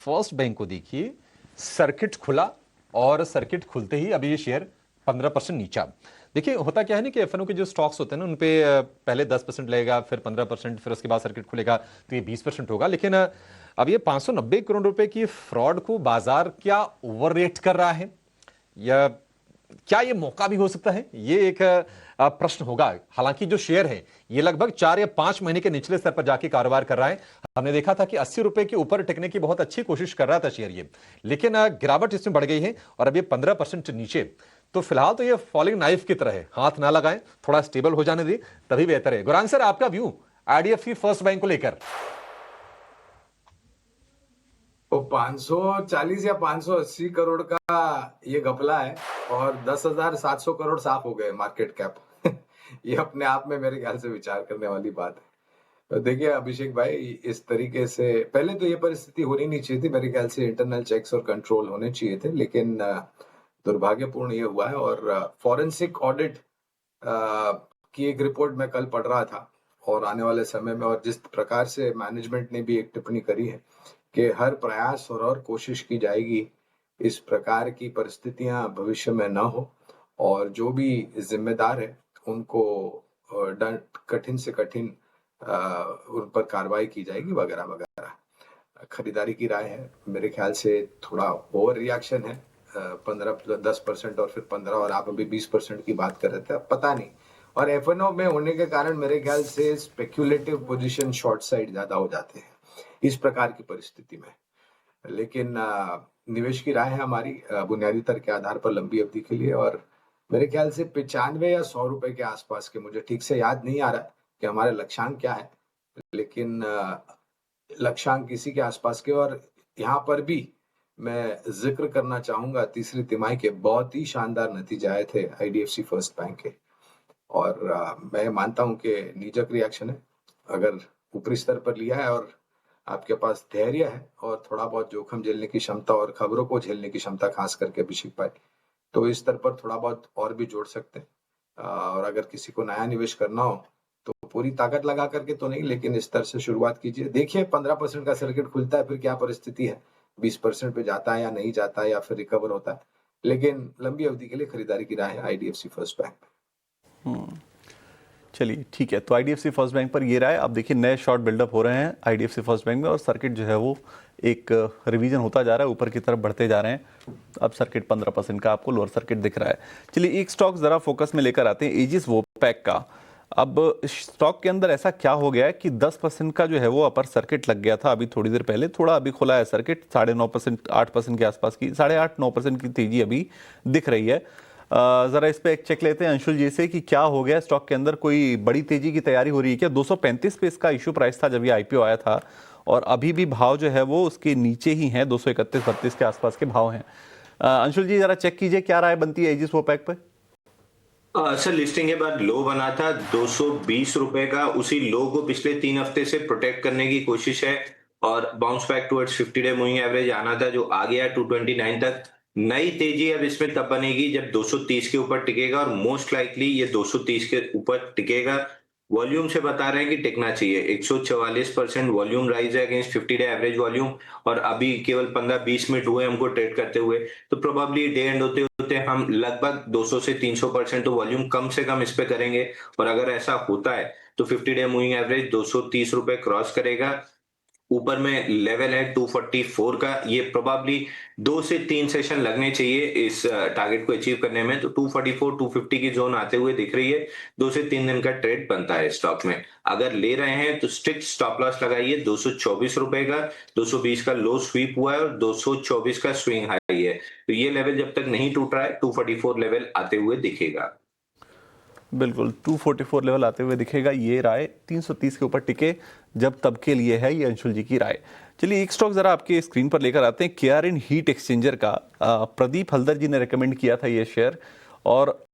First bank को देखिए, circuit खुला और सर्किट खुलते ही अभी ये शेयर 15% नीचा। देखिए होता क्या है ना कि एफएनओ के जो स्टॉक्स होते हैं ना उन पे पहले 10% लगेगा, फिर 15%, फिर उसके बाद सर्किट खुलेगा तो ये 20% होगा। लेकिन अब ये 590 करोड़ रुपए की फ्रॉड को बाजार क्या ओवर रेट कर रहा है, या क्या ये मौका भी हो सकता है, ये एक प्रश्न होगा। हालांकि जो शेयर है ये लगभग 4 या 5 महीने के निचले स्तर पर जाके कारोबार कर रहा है। हमने देखा था कि 80 रुपए के ऊपर टिकने की बहुत अच्छी कोशिश कर रहा था शेयर ये, लेकिन गिरावट इसमें बढ़ गई है और अब ये 15% नीचे। तो फिलहाल तो ये फॉलिंग नाइफ की तरह है, हाथ ना लगाएं, थोड़ा स्टेबल हो जाने दी तभी बेहतर है। गुरांग सर, आपका व्यू आईडीएफसी फर्स्ट बैंक को लेकर? तो 540 या 580 करोड़ का ये घपला है और 10,700 करोड़ साफ हो गए मार्केट कैप। ये अपने आप में मेरे ख्याल से विचार करने वाली बात है। तो देखिए अभिषेक भाई, इस तरीके से पहले तो ये परिस्थिति होनी नहीं चाहिए थी। मेरे ख्याल से इंटरनल चेक्स और कंट्रोल होने चाहिए थे, लेकिन दुर्भाग्यपूर्ण ये हुआ है। और फॉरेंसिक ऑडिट की एक रिपोर्ट मैं कल पढ़ रहा था और आने वाले समय में, और जिस प्रकार से मैनेजमेंट ने भी एक टिप्पणी करी है कि हर प्रयास और कोशिश की जाएगी इस प्रकार की परिस्थितियां भविष्य में न हो, और जो भी जिम्मेदार है उनको दंड कठिन से कठिन उन पर कार्रवाई की जाएगी वगैरह वगैरह। खरीदारी की राय है, मेरे ख्याल से थोड़ा ओवर रिएक्शन है। 15-10% और फिर 15, और आप अभी 20% की बात कर रहे थे, अब पता नहीं। और एफएनओ में होने के कारण मेरे ख्याल से स्पेक्यूलेटिव पोजीशन शॉर्ट साइड ज्यादा हो जाते हैं इस प्रकार की परिस्थिति में। लेकिन निवेश की राय है हमारी बुनियादी तर्क के आधार पर लंबी अवधि के लिए, और मेरे ख्याल से 95 या 100 रुपए के आसपास के, मुझे ठीक से याद नहीं आ रहा कि हमारे लक्ष्यांक क्या है, लेकिन लक्ष्यांक इसी के आसपास के। और यहाँ पर भी मैं जिक्र करना चाहूंगा, तीसरी तिमाही के बहुत ही शानदार नतीजे आए थे आईडीएफसी फर्स्ट बैंक के। और मैं मानता हूं कि नीजक रिएक्शन है। अगर ऊपरी स्तर पर लिया है और आपके पास धैर्य है और थोड़ा बहुत जोखिम झेलने की क्षमता और खबरों को झेलने की क्षमता, खास करके अभिषेक भाई, तो इस स्तर पर थोड़ा बहुत और भी जोड़ सकते हैं। और अगर किसी को नया निवेश करना हो तो पूरी ताकत लगा करके तो नहीं, लेकिन इस स्तर से शुरुआत कीजिए। देखिए 15% का सर्किट खुलता है, फिर क्या परिस्थिति है, 20% पे जाता है या नहीं जाता है, या फिर रिकवर होता है। लेकिन लंबी अवधि के लिए खरीदारी की राय है आईडीएफसी फर्स्ट बैंक। चलिए ठीक है, तो आईडीएफसी फर्स्ट बैंक पर ये रहा है। अब देखिए नए शॉर्ट बिल्डअप हो रहे हैं आईडीएफसी फर्स्ट बैंक में, और सर्किट जो है वो एक रिवीजन होता जा रहा है, ऊपर की तरफ बढ़ते जा रहे हैं। अब सर्किट 15% का आपको लोअर सर्किट दिख रहा है। चलिए एक स्टॉक जरा फोकस में लेकर आते हैं, एजिस वोपैक का। अब स्टॉक के अंदर ऐसा क्या हो गया है कि 10% का जो है वो अपर सर्किट लग गया था अभी थोड़ी देर पहले, थोड़ा अभी खुला है सर्किट 9.5%, 8% के आसपास की, 8.5-9% की तेजी अभी दिख रही है। जरा इस पे एक चेक लेते हैं अंशुल जी से कि क्या हो गया स्टॉक के अंदर, कोई बड़ी तेजी की तैयारी हो रही है क्या? 235 पे इसका इशू प्राइस था जब ये आईपीओ आया था, और अभी भी भाव जो है वो उसके नीचे ही है, 231-32 के आसपास के भाव हैं। अंशुल जी जरा चेक कीजिए क्या राय बनती है एजिस वोपैक पे। सर लिस्टिंग के बाद लो बना था 220 रुपए का, उसी लो को पिछले 3 हफ्ते से प्रोटेक्ट करने की कोशिश है और bounce back towards 50 day moving average आना था जो आ गया 229 तक। नई तेजी अब इसमें तब बनेगी जब 230 के ऊपर टिकेगा, और मोस्ट लाइकली ये 230 के ऊपर टिकेगा। वॉल्यूम से बता रहे हैं कि टिकना चाहिए। 144% वॉल्यूम राइज है अगेंस्ट 50 डे एवरेज वॉल्यूम, और अभी केवल 15-20 मिनट हुए हमको ट्रेड करते हुए, तो प्रोबेबली डे एंड होते होते हम लगभग 200 से 300% तो वॉल्यूम कम से कम इस पे करेंगे। और अगर ऐसा होता है तो 50 डे मूविंग एवरेज 230 रुपए क्रॉस करेगा। ऊपर में लेवल है 244 का, ये प्रोबेबली 2 से 3 सेशन लगने चाहिए इस टारगेट को अचीव करने में। तो 244 250 की जोन आते हुए दिख रही है। 2 से 3 दिन का ट्रेड बनता है स्टॉक में। अगर ले रहे हैं तो स्ट्रिक्ट स्टॉप लॉस लगाइए 224 रुपए का। 220 का लो स्वीप हुआ है और 224 का स्विंग हाई है, तो ये लेवल जब तक नहीं टूट रहा है 244 लेवल आते हुए दिखेगा। बिल्कुल 244 लेवल आते हुए दिखेगा, ये राय 330 के ऊपर टिके जब तब के लिए है, ये अंशुल जी की राय। चलिए एक स्टॉक जरा आपके स्क्रीन पर लेकर आते हैं, केआरएन हीट एक्सचेंजर का। प्रदीप हल्दर जी ने रेकमेंड किया था ये शेयर, और